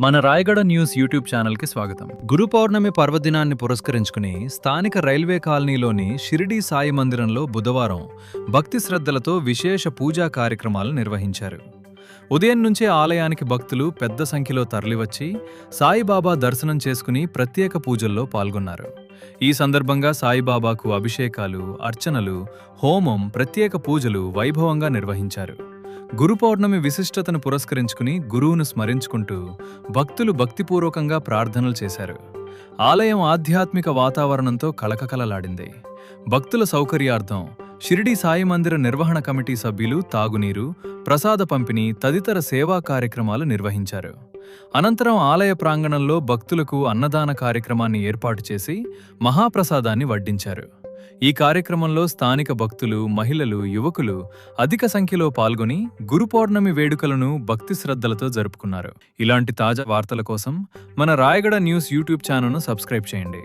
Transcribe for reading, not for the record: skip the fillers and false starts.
మన Rayagada news YouTube ఛానల్కి స్వాగతం. గురు పౌర్ణమి పర్వదినాన్ని పురస్కరించుకుని స్థానిక రైల్వే కాలనీలోని షిరిడీ సాయి మందిరంలో బుధవారం భక్తి శ్రద్ధలతో విశేష పూజా కార్యక్రమాలు నిర్వహించారు. ఉదయం నుంచే ఆలయానికి భక్తులు పెద్ద సంఖ్యలో తరలివచ్చి సాయిబాబా దర్శనం చేసుకుని ప్రత్యేక పూజల్లో పాల్గొన్నారు. ఈ సందర్భంగా సాయిబాబాకు అభిషేకాలు, అర్చనలు, హోమం, ప్రత్యేక పూజలు వైభవంగా నిర్వహించారు. గురు పౌర్ణమి విశిష్టతను పురస్కరించుకుని గురువును స్మరించుకుంటూ భక్తులు భక్తిపూర్వకంగా ప్రార్థనలు చేశారు. ఆలయం ఆధ్యాత్మిక వాతావరణంతో కళకళలాడింది. భక్తుల సౌకర్యార్థం షిరిడీ సాయి మందిర నిర్వహణ కమిటీ సభ్యులు తాగునీరు, ప్రసాద పంపిణీ తదితర సేవా కార్యక్రమాలు నిర్వహించారు. అనంతరం ఆలయ ప్రాంగణంలో భక్తులకు అన్నదాన కార్యక్రమాన్ని ఏర్పాటు చేసి మహాప్రసాదాన్ని వడ్డించారు. ఈ కార్యక్రమంలో స్థానిక భక్తులు, మహిళలు, యువకులు అధిక సంఖ్యలో పాల్గొని గురు పౌర్ణమి వేడుకలను భక్తి శ్రద్ధలతో జరుపుకున్నారు. ఇలాంటి తాజా వార్తల కోసం మన రాయగడ న్యూస్ యూట్యూబ్ ఛానల్ను సబ్స్క్రైబ్ చేయండి.